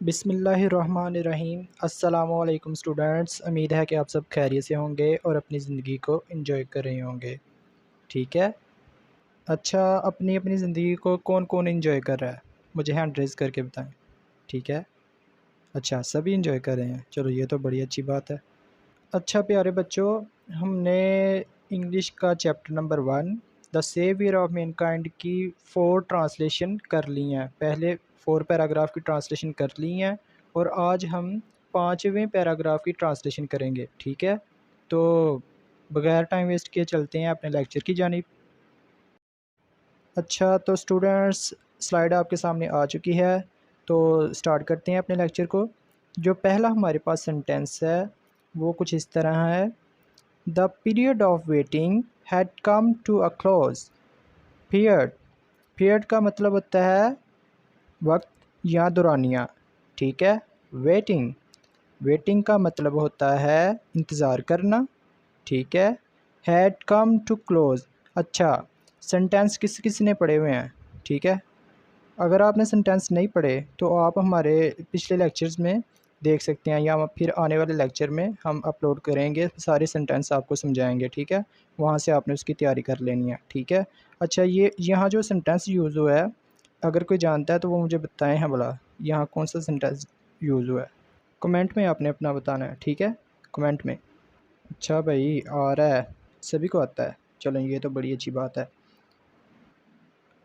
بسم اللہ الرحمن الرحیم۔ السلام علیکم اسٹوڈنٹس، امید ہے کہ آپ سب خیریت سے ہوں گے اور اپنی زندگی کو انجوائے کر رہے ہوں گے۔ ٹھیک ہے، اچھا اپنی اپنی زندگی کو کون کون انجوائے کر رہا ہے مجھے ہینڈ ریز کر کے بتائیں۔ ٹھیک ہے، اچھا سبھی انجوائے کر رہے ہیں، چلو یہ تو بڑی اچھی بات ہے۔ اچھا پیارے بچوں، ہم نے انگلش کا chapter number 1 the saviour of mankind کی 4 ٹرانسلیشن کر لی ہیں، پہلے 4 پیراگراف کی ٹرانسلیشن کر لی ہیں اور آج ہم 5ویں پیراگراف کی ٹرانسلیشن کریں گے۔ ٹھیک ہے، تو بغیر ٹائم ویسٹ کیے چلتے ہیں اپنے لیکچر کی جانب۔ اچھا تو اسٹوڈنٹس، سلائیڈ آپ کے سامنے آ چکی ہے، تو سٹارٹ کرتے ہیں اپنے لیکچر کو۔ جو پہلا ہمارے پاس سنٹینس ہے وہ کچھ اس طرح ہے: The period of waiting had come to a close. Period کا مطلب ہوتا ہے وقت یا دورانیہ، ٹھیک ہے۔ ویٹنگ کا مطلب ہوتا ہے انتظار کرنا، ٹھیک ہے۔ had come to close، اچھا سنٹینس کس کس نے پڑھے ہوئے ہیں؟ ٹھیک ہے، اگر آپ نے سنٹینس نہیں پڑھے تو آپ ہمارے پچھلے لیکچرز میں دیکھ سکتے ہیں، یا پھر آنے والے لیکچر میں ہم اپلوڈ کریں گے، سارے سنٹینس آپ کو سمجھائیں گے، ٹھیک ہے۔ وہاں سے آپ نے اس کی تیاری کر لینی ہے، ٹھیک ہے۔ اچھا یہاں جو سنٹینس یوز ہوا ہے، اگر کوئی جانتا ہے تو وہ مجھے بتائیں ہیں بھلا یہاں کون سا سنٹینس یوز ہوا ہے۔ کمنٹ میں آپ نے اپنا بتانا ہے، ٹھیک ہے، کمنٹ میں۔ اچھا بھائی آ رہا ہے، سبھی کو آتا ہے، چلیں یہ تو بڑی اچھی بات ہے۔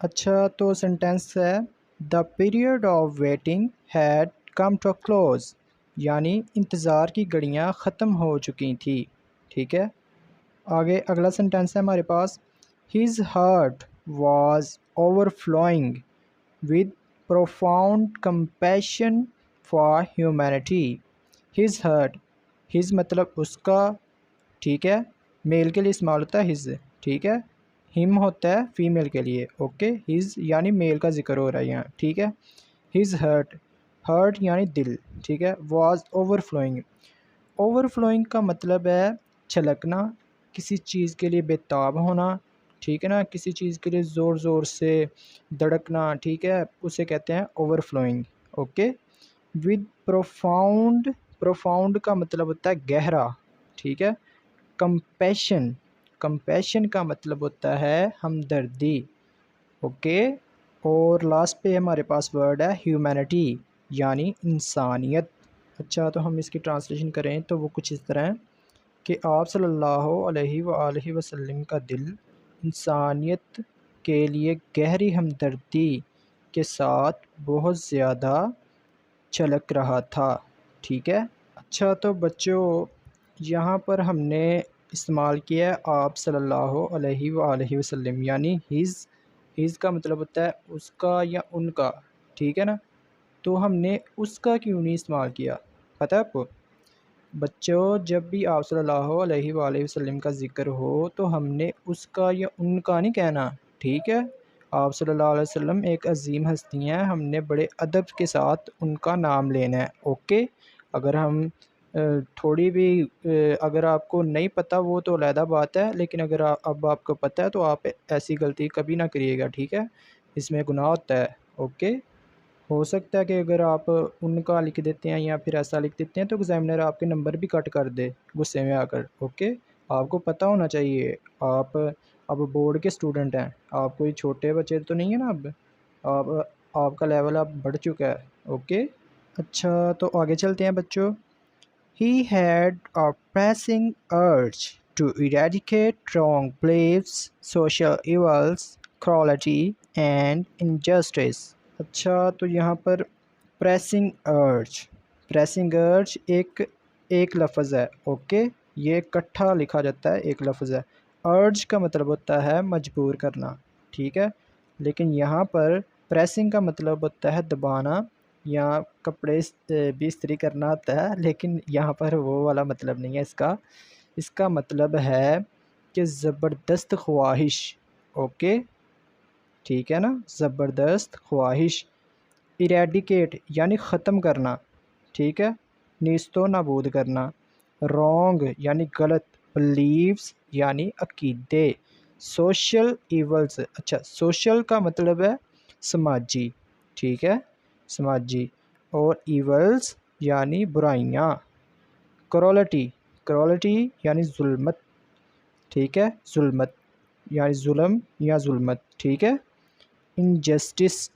اچھا تو سنٹینس ہے the period of waiting had come to close, یعنی انتظار کی گھڑیاں ختم ہو چکی تھیں، ٹھیک ہے۔ آگے اگلا سنٹینس ہے ہمارے پاس: his heart was overflowing with profound compassion for humanity. His heart, his مطلب اس کا، ٹھیک ہے، میل کے لیے استعمال ہوتا ہے ہز، ٹھیک ہے۔ ہم ہوتا ہے فیمیل کے لیے، اوکے۔ ہز یعنی میل کا ذکر ہو رہا ہے یہاں، ٹھیک ہے۔ ہز ہارٹ یعنی دل، ٹھیک ہے۔ واز اوور فلوئنگ کا مطلب ہے چھلکنا، کسی چیز کے لیے بےتاب ہونا، ٹھیک ہے نا، کسی چیز کے لیے زور زور سے دھڑکنا، ٹھیک ہے، اسے کہتے ہیں over flowing, okay. With profound کا مطلب ہوتا ہے گہرا، ٹھیک ہے۔ کمپیشن کا مطلب ہوتا ہے ہمدردی، اوکے۔ اور لاسٹ پہ ہمارے پاس ورڈ ہے ہیومینٹی، یعنی انسانیت۔ اچھا تو ہم اس کی ٹرانسلیشن کریں تو وہ کچھ اس طرح ہے کہ آپ صلی اللہ علیہ وآلہ وسلم کا دل انسانیت کے لیے گہری ہمدردی کے ساتھ بہت زیادہ چھلک رہا تھا، ٹھیک ہے۔ اچھا تو بچوں، یہاں پر ہم نے استعمال کیا ہے آپ صلی اللہ علیہ وآلہ وسلم، یعنی ہز کا مطلب ہوتا ہے اس کا یا ان کا، ٹھیک ہے نا۔ تو ہم نے اس کا کیوں نہیں استعمال کیا، پتہ ہے آپ کو؟ بچوں جب بھی آپ صلی اللہ علیہ وآلہ وسلم کا ذکر ہو تو ہم نے اس کا یا ان کا نہیں کہنا، ٹھیک ہے۔ آپ صلی اللہ علیہ وسلم ایک عظیم ہستی ہیں، ہم نے بڑے ادب کے ساتھ ان کا نام لینا ہے، اوکے۔ اگر ہم تھوڑی بھی اگر آپ کو نہیں پتہ وہ تو علیحدہ بات ہے، لیکن اگر اب آپ کو پتہ ہے تو آپ ایسی غلطی کبھی نہ کریے گا، ٹھیک ہے، اس میں گناہ ہوتا ہے، اوکے۔ ہو سکتا ہے کہ اگر آپ ان کا لکھ دیتے ہیں یا پھر ایسا لکھ دیتے ہیں تو ایگزامنر آپ کے نمبر بھی کٹ کر دے غصے میں آ کر، اوکے۔ آپ کو پتہ ہونا چاہیے، آپ اب بورڈ کے اسٹوڈنٹ ہیں، آپ کوئی چھوٹے بچے تو نہیں ہیں نا، اب آپ کا لیول اب بڑھ چکا ہے، اوکے۔ اچھا تو آگے چلتے ہیں بچوں۔ He had a pressing urge to eradicate wrong beliefs, social evils, cruelty and injustice. اچھا تو یہاں پر پریسنگ ارج ایک لفظ ہے، اوکے، یہ اکٹھا لکھا جاتا ہے، ایک لفظ ہے۔ ارج کا مطلب ہوتا ہے مجبور کرنا، ٹھیک ہے، لیکن یہاں پر پریسنگ کا مطلب ہوتا ہے دبانا یا کپڑے بھی استری کرنا ہوتا ہے، لیکن یہاں پر وہ والا مطلب نہیں ہے اس کا مطلب ہے کہ زبردست خواہش، اوکے، ٹھیک ہے نا، زبردست خواہش۔ ایریڈیکیٹ یعنی ختم کرنا، ٹھیک ہے، نیست و نابود کرنا۔ رونگ یعنی غلط، بلیوز یعنی عقیدے۔ سوشل ایولز، اچھا سوشل کا مطلب ہے سماجی، ٹھیک ہے، سماجی۔ اور ایولس یعنی برائیاں. کرولٹی یعنی ظلمت. ٹھیک ہے، ظلمت یعنی ظلم یا ظلمت. ٹھیک ہے. انجسٹس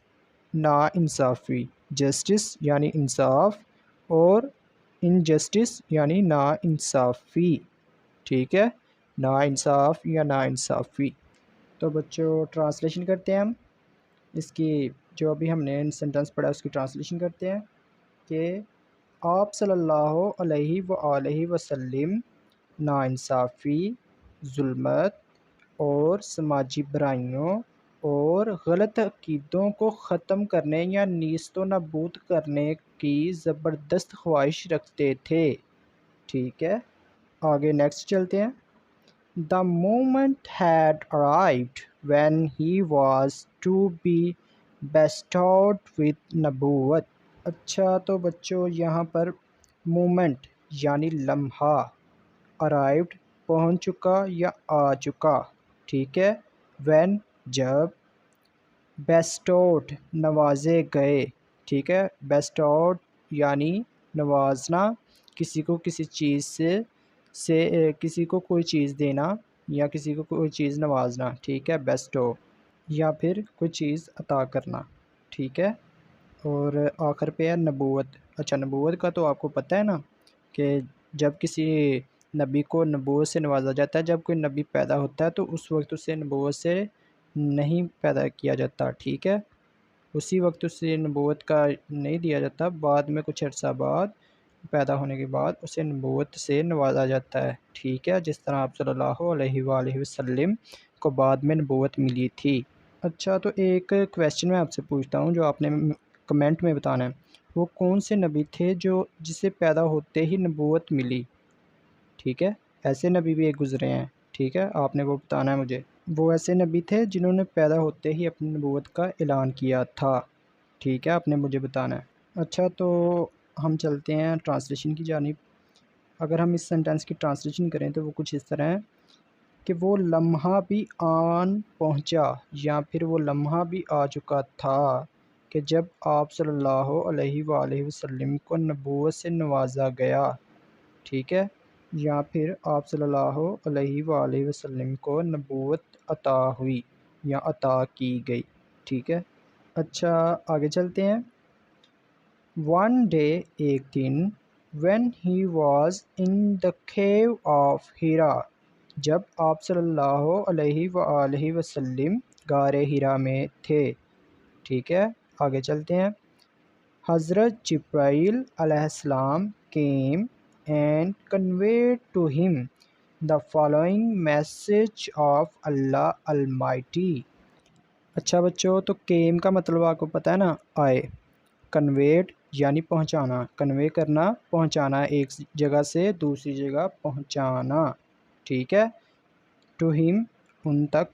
نا انصافی. جسٹس یعنی انصاف اور انجسٹس یعنی نا انصافی. ٹھیک ہے، نا انصاف یا نا انصافی. تو بچوں ٹرانسلیشن کرتے ہیں ہم اس کی. جو ابھی ہم نے سینٹنس پڑھا اس کی ٹرانسلیشن کرتے ہیں کہ آپ صلی اللہ علیہ وآلہ وسلم ناانصافی، ظلمت اور سماجی برائیوں اور غلط عقیدوں کو ختم کرنے یا نیست و نابود کرنے کی زبردست خواہش رکھتے تھے. ٹھیک ہے، آگے نیکسٹ چلتے ہیں. The moment had arrived when he was to be bestowed with نبوت. اچھا تو بچوں یہاں پر مومنٹ یعنی لمحہ، arrived پہنچ چکا یا آ چکا. ٹھیک ہے. when جب، bestowed نوازے گئے. ٹھیک ہے، bestowed یعنی نوازنا، کسی کو کسی چیز سے کسی کو کوئی چیز دینا یا کسی کو کوئی چیز نوازنا. ٹھیک ہے، bestow یا پھر کوئی چیز عطا کرنا. ٹھیک ہے. اور آخر پہ ہے نبوت. اچھا نبوت کا تو آپ کو پتہ ہے نا کہ جب کسی نبی کو نبوت سے نوازا جاتا ہے، جب کوئی نبی پیدا ہوتا ہے تو اس وقت اسے نبوت سے نہیں پیدا کیا جاتا. ٹھیک ہے، اسی وقت اسے نبوت کا نہیں دیا جاتا، بعد میں کچھ عرصہ بعد پیدا ہونے کے بعد اسے نبوت سے نوازا جاتا ہے. ٹھیک ہے، جس طرح آپ صلی اللہ علیہ وآلہ وسلم کو بعد میں نبوت ملی تھی. اچھا تو ایک کویسچن میں آپ سے پوچھتا ہوں جو آپ نے کمنٹ میں بتانا ہے. وہ کون سے نبی تھے جسے پیدا ہوتے ہی نبوت ملی؟ ٹھیک ہے، ایسے نبی بھی ایک گزرے ہیں. ٹھیک ہے، آپ نے وہ بتانا ہے مجھے. وہ ایسے نبی تھے جنہوں نے پیدا ہوتے ہی اپنی نبوت کا اعلان کیا تھا. ٹھیک ہے، آپ نے مجھے بتانا ہے. اچھا تو ہم چلتے ہیں ٹرانسلیشن کی جانب. اگر ہم اس سینٹینس کی ٹرانسلیشن کریں تو وہ کچھ اس طرح ہے کہ وہ لمحہ بھی آن پہنچا یا پھر وہ لمحہ بھی آ چکا تھا کہ جب آپ صلی اللہ علیہ وآلہ وسلم کو نبوت سے نوازا گیا. ٹھیک ہے، یا پھر آپ صلی اللہ علیہ وآلہ وسلم کو نبوت عطا ہوئی یا عطا کی گئی. ٹھیک ہے. اچھا آگے چلتے ہیں. ون ڈے ایک دن، when he was in the cave of ہیرا، جب آپ صلی اللہ علیہ وآلہ وسلم غار ہیرا میں تھے. ٹھیک ہے، آگے چلتے ہیں. حضرت جبرائیل علیہ السلام came and conveyed to him the following message of Allah Almighty. اچھا بچوں تو came کا مطلب آپ کو پتہ ہے نا، آئے. conveyed یعنی پہنچانا، کنوے کرنا، پہنچانا، ایک جگہ سے دوسری جگہ پہنچانا. ٹھیک ہے. ٹو ہم ان تک،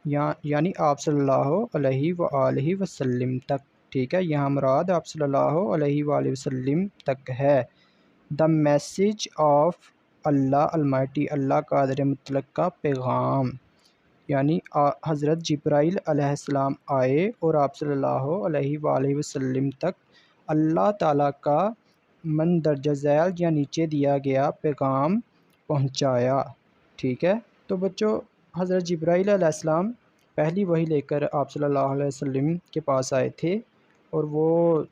یعنی آپ صلی اللہ علیہ وآلہ وسلم تک. ٹھیک ہے، یہاں مراد آپ صلی اللہ علیہ وآلہ وسلم تک ہے. The message of Allah almighty, اللہ قادر مطلق کا پیغام. یعنی حضرت جبرائیل علیہ السلام آئے اور آپ صلی اللہ علیہ وآلہ وسلم تک اللہ تعالیٰ کا مندرجہ ذیل یا نیچے دیا گیا پیغام پہنچایا. ٹھیک ہے. تو بچوں حضرت جبرائیل علیہ السلام پہلی وحی لے کر آپ صلی اللہ علیہ وسلم کے پاس آئے تھے، اور وہ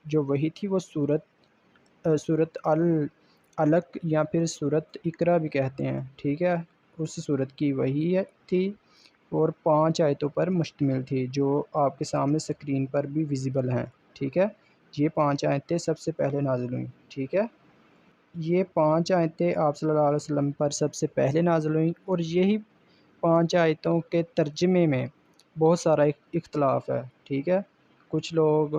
جو وحی تھی وہ سورت العلق یا پھر سورت اقرا بھی کہتے ہیں. ٹھیک ہے، اس صورت کی وحی تھی اور 5 آیتوں پر مشتمل تھی جو آپ کے سامنے سکرین پر بھی ویزیبل ہیں. ٹھیک ہے، یہ 5 آیتیں سب سے پہلے نازل ہوئیں. ٹھیک ہے، یہ 5 آیتیں آپ صلی اللہ علیہ وسلم پر سب سے پہلے نازل ہوئیں، اور یہی 5 آیتوں کے ترجمے میں بہت سارا اختلاف ہے. ٹھیک ہے، کچھ لوگ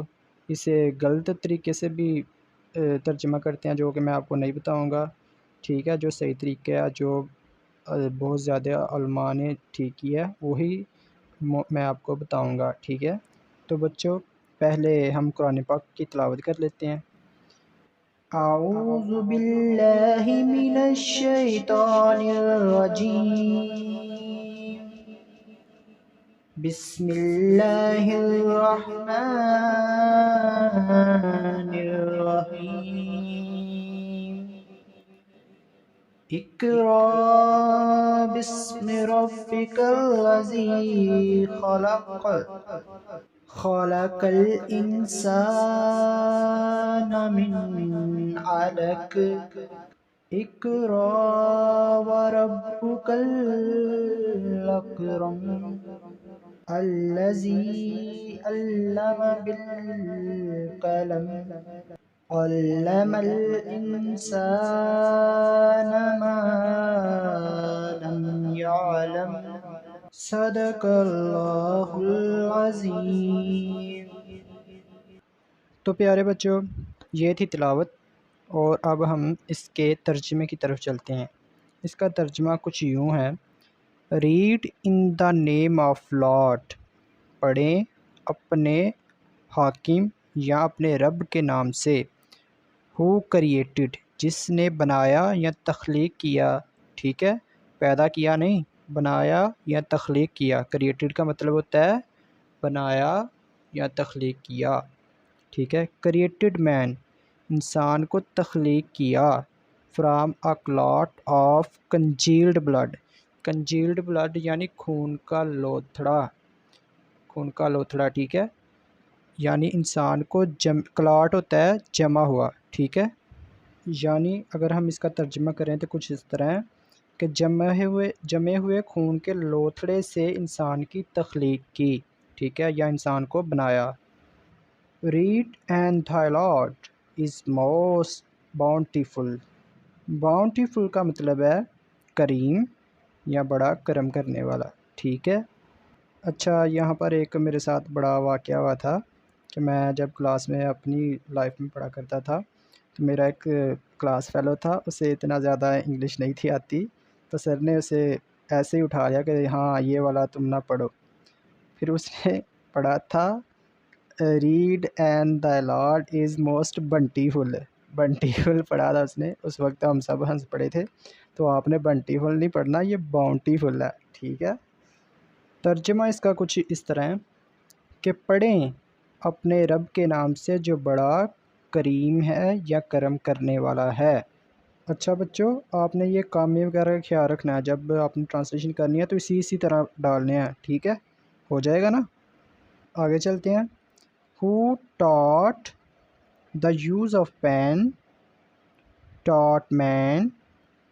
اسے غلط طریقے سے بھی ترجمہ کرتے ہیں جو کہ میں آپ کو نہیں بتاؤں گا. ٹھیک ہے، جو صحیح طریقہ ہے، جو بہت زیادہ علماء نے ٹھیک کیا ہے، وہی میں آپ کو بتاؤں گا. ٹھیک ہے. تو بچوں پہلے ہم قرآن پاک کی تلاوت کر لیتے ہیں. اعوذ باللہ من الشیطان الرجیم، بسم اللہ الرحمن الرحیم. الرحیم اقرأ بسم ربک الذی خلق خلق الانسان من علق اقرأ وربک الاکرم الذی علم بالقلم علم الانسان ما لم يعلم صدق اللہ العظیم۔ تو پیارے بچوں، یہ تھی تلاوت، اور اب ہم اس کے ترجمے کی طرف چلتے ہیں۔ اس کا ترجمہ کچھ یوں ہے: red in the name of lot, پڑھیں اپنے حاکم یا اپنے رب کے نام سے۔ ہو کریٹڈ، جس نے بنایا یا تخلیق کیا، ٹھیک ہے، پیدا کیا نہیں، بنایا یا تخلیق کیا۔ کریٹڈ کا مطلب ہوتا ہے بنایا یا تخلیق کیا، ٹھیک ہے۔ کریٹڈ مین، انسان کو تخلیق کیا۔ From a clot of congealed blood, congealed blood یعنی خون کا لوتھڑا، خون کا لوتھڑا، ٹھیک ہے، یعنی انسان کو کلاٹ ہوتا ہے جمع ہوا، ٹھیک ہے۔ یعنی اگر ہم اس کا ترجمہ کریں تو کچھ اس طرح ہے کہ جمے ہوئے خون کے لوتھڑے سے انسان کی تخلیق کی، ٹھیک ہے، یا انسان کو بنایا۔ Read and thy Lord is most bountiful، bountiful کا مطلب ہے کریم یا بڑا کرم کرنے والا، ٹھیک ہے۔ اچھا، یہاں پر ایک میرے ساتھ بڑا واقعہ ہوا تھا کہ میں جب کلاس میں اپنی لائف میں پڑھا کرتا تھا تو میرا ایک کلاس فیلو تھا، اسے اتنا زیادہ انگلش نہیں تھی آتی، تو سر نے اسے ایسے ہی اٹھا لیا کہ ہاں یہ والا تم نہ پڑھو۔ پھر اس نے پڑھا تھا read and thy Lord is most bountiful، bountiful پڑھا تھا اس نے، اس وقت ہم سب ہنس پڑے تھے۔ تو آپ نے بنٹیفل نہیں پڑھنا، یہ باؤنٹیفل ہے، ٹھیک ہے۔ ترجمہ اس کا کچھ اس طرح ہے کہ پڑھیں اپنے رب کے نام سے جو بڑا کریم ہے یا کرم کرنے والا ہے۔ اچھا بچوں، آپ نے یہ کامی وغیرہ کا خیال رکھنا ہے، جب آپ نے ٹرانسلیشن کرنی ہے تو اسی طرح ڈالنے ہیں، ٹھیک ہے، ہو جائے گا نا۔ آگے چلتے ہیں۔ Who taught the use of pen, taught man,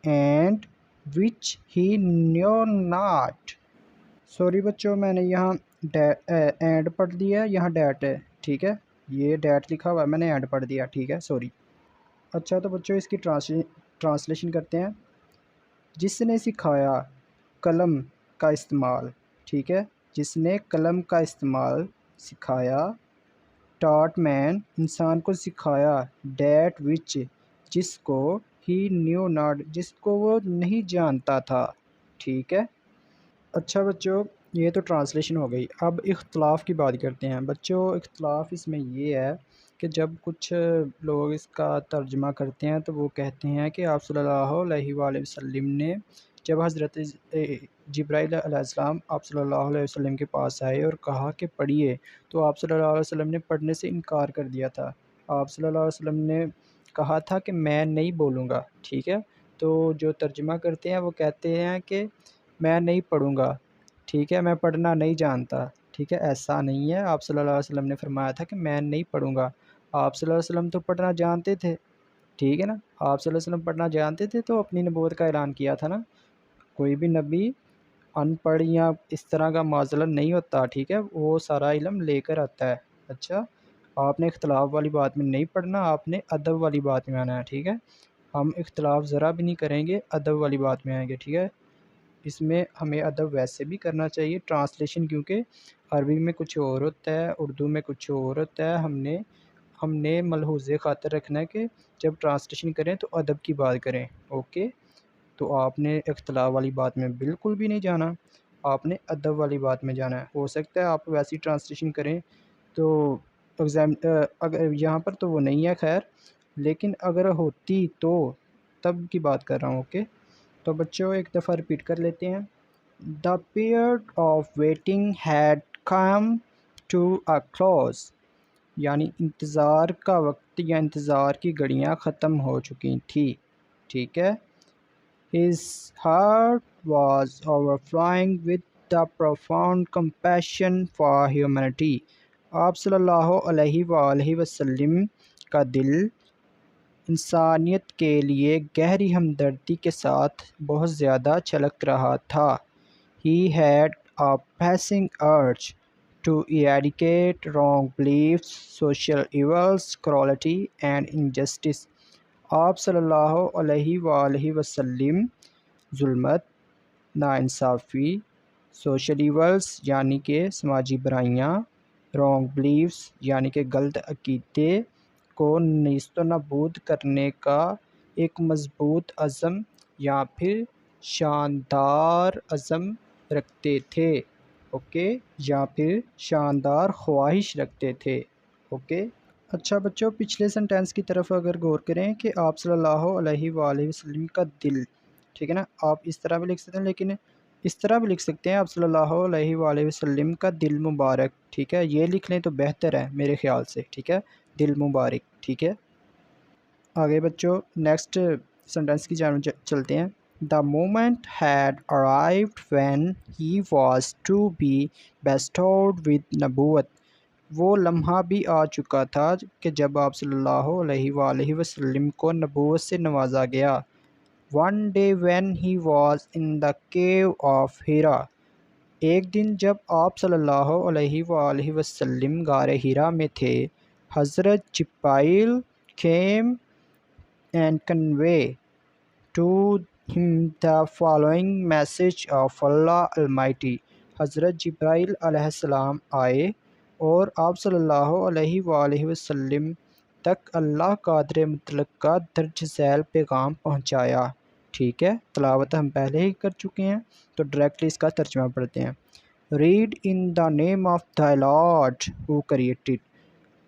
and which he knew not۔ Sorry بچوں، میں نے یہاں اینڈ پڑھ دیا ہے، یہاں ڈیٹ ہے، ٹھیک ہے، یہ ڈیٹ لکھا ہوا ہے، میں نے اینڈ پڑھ دیا، ٹھیک ہے، سوری۔ اچھا تو بچوں اس کی ٹرانسلیشن کرتے ہیں۔ جس نے سکھایا قلم کا استعمال، ٹھیک ہے، جس نے قلم کا استعمال سکھایا۔ ٹاٹ مین، انسان کو سکھایا۔ ڈیٹ وچ، جس کو۔ ہی نیو ناٹ، جس کو وہ نہیں جانتا تھا، ھیک ہے۔ اچھا بچوں، یہ تو ٹرانسلیشن ہو گئی، اب اختلاف کی بات کرتے ہیں۔ بچوں اختلاف اس میں یہ ہے کہ جب کچھ لوگ اس کا ترجمہ کرتے ہیں تو وہ کہتے ہیں کہ آپ صلی اللہ علیہ وآلہ وسلم نے جب حضرت جبرائیل علیہ السلام آپ صلی اللہ علیہ وسلم کے پاس آئے اور کہا کہ پڑھیے، تو آپ صلی اللہ علیہ وسلم نے پڑھنے سے انکار کر دیا تھا۔ آپ صلی اللہ علیہ وسلم نے کہا تھا کہ میں نہیں بولوں گا، ٹھیک ہے۔ تو جو ترجمہ کرتے ہیں وہ کہتے ہیں کہ میں نہیں پڑھوں گا، ٹھیک ہے، میں پڑھنا نہیں جانتا، ٹھیک ہے۔ ایسا نہیں ہے، آپ صلی اللہ علیہ وسلم نے فرمایا تھا کہ میں نہیں پڑھوں گا۔ آپ صلی اللہ علیہ وسلم تو پڑھنا جانتے تھے، ٹھیک ہے نا، آپ صلی اللہ علیہ وسلم پڑھنا جانتے تھے تو اپنی نبوت کا اعلان کیا تھا نا۔ کوئی بھی نبی ان پڑھ یا اس طرح کا معذلت نہیں ہوتا، ٹھیک ہے، وہ سارا علم لے کر آتا ہے۔ اچھا، آپ نے اختلاف والی بات میں نہیں پڑھنا، آپ نے ادب والی بات میں آنا ہے، ٹھیک ہے۔ ہم اختلاف ذرا بھی نہیں کریں گے، ادب والی بات میں آئیں گے، ٹھیک ہے۔ اس میں ہمیں ادب ویسے بھی کرنا چاہیے، ٹرانسلیشن کیونکہ عربی میں کچھ اور ہوتا ہے، اردو میں کچھ اور ہوتا ہے۔ ہم نے ملحوظ خاطر رکھنا ہے کہ جب ٹرانسلیشن کریں تو ادب کی بات کریں، اوکے۔ تو آپ نے اختلاف والی بات میں بالکل بھی نہیں جانا، آپ نے ادب والی بات میں جانا ہے۔ ہو سکتا ہے آپ ویسی ٹرانسلیشن کریں تو اگر یہاں پر تو وہ نہیں ہے خیر، لیکن اگر ہوتی تو تب کی بات کر رہا ہوں، اوکے۔ تو بچوں ایک دفعہ ریپیٹ کر لیتے ہیں۔ The period of waiting had come to a close. یعنی انتظار کا وقت یا انتظار کی گھڑیاں ختم ہو چکی تھی. ٹھیک ہے. His heart was overflowing with the profound compassion for humanity. آپ صلی اللہ علیہ وآلہ وسلم کا دل انسانیت کے لیے گہری ہمدردی کے ساتھ بہت زیادہ چھلک رہا تھا. He had a pressing urge to eradicate wrong beliefs, social evils, cruelty and injustice. آپ صلی اللہ علیہ وآلہ وسلم ظلمت، ناانصافی، سوشل ایولز یعنی کہ سماجی برائیاں، رانگ بلیفز یعنی کہ غلط عقیدے کو نیست و نابود کرنے کا ایک مضبوط عزم یا پھر شاندار عزم رکھتے تھے. اوکے، یا پھر شاندار خواہش رکھتے تھے. اوکے. اچھا بچوں، پچھلے سنٹینس کی طرف اگر غور کریں کہ آپ صلی اللہ علیہ وآلہ وسلم کا دل، ٹھیک ہے نا، آپ اس طرح بھی لکھ سکتے ہیں، لیکن اس طرح بھی لکھ سکتے ہیں آپ صلی اللہ علیہ وآلہ وسلم کا دل مبارک. ٹھیک ہے، یہ لکھ لیں تو بہتر ہے میرے خیال سے. ٹھیک ہے، دل مبارک. ٹھیک ہے. آگے بچوں نیکسٹ سنٹینس کی جانب چلتے ہیں. The moment had arrived when he was to be bestowed with نبوت. وہ لمحہ بھی آ چکا تھا کہ جب آپ صلی اللہ علیہ وآلہ وسلم کو نبوت سے نوازا گیا. One day when he was in the cave of Hira. ایک دن جب آپ صلی اللہ علیہ وآلہ وسلم غار ہیرا میں تھے. حضرت جبرائیل came and convey to him the following message of Allah Almighty. حضرت جبرائیل علیہ السلام آئے اور آپ صلی اللہ علیہ وآلہ وسلم تک اللہ قادر مطلق کا درج ذیل پیغام پہنچایا. ٹھیک ہے، تلاوت ہم پہلے ہی کر چکے ہیں تو ڈائریکٹلی اس کا ترجمہ پڑھتے ہیں. Read in the name of thy Lord who created.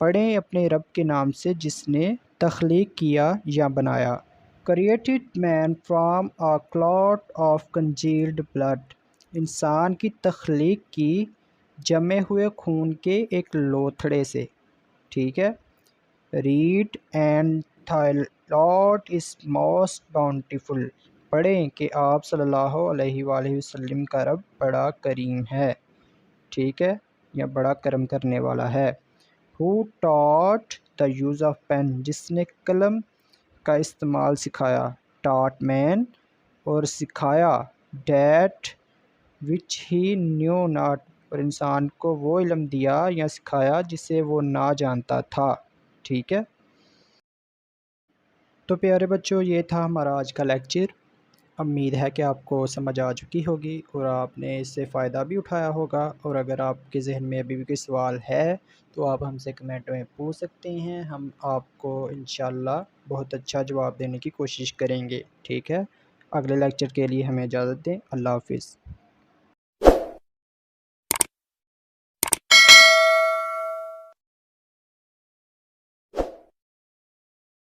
پڑھیں اپنے رب کے نام سے جس نے تخلیق کیا یا بنایا. Created man from a clot of congealed blood. انسان کی تخلیق کی جمے ہوئے خون کے ایک لوتھڑے سے. ٹھیک ہے. Read and thy Lord is most bountiful. پڑھیں کہ آپ صلی اللہ علیہ وآلہ وسلم کا رب بڑا کریم ہے. ٹھیک ہے، یا بڑا کرم کرنے والا ہے. Who taught the use of pen. جس نے قلم کا استعمال سکھایا. Taught man اور سکھایا. That which he knew not. اور انسان کو وہ علم دیا یا سکھایا جسے وہ نہ جانتا تھا. ٹھیک ہے. تو پیارے بچوں، یہ تھا ہمارا آج کا لیکچر. امید ہے کہ آپ کو سمجھ آ چکی ہوگی اور آپ نے اس سے فائدہ بھی اٹھایا ہوگا. اور اگر آپ کے ذہن میں ابھی بھی کوئی سوال ہے تو آپ ہم سے کمنٹ میں پوچھ سکتے ہیں. ہم آپ کو انشاءاللہ بہت اچھا جواب دینے کی کوشش کریں گے. ٹھیک ہے. اگلے لیکچر کے لیے ہمیں اجازت دیں. اللہ حافظ.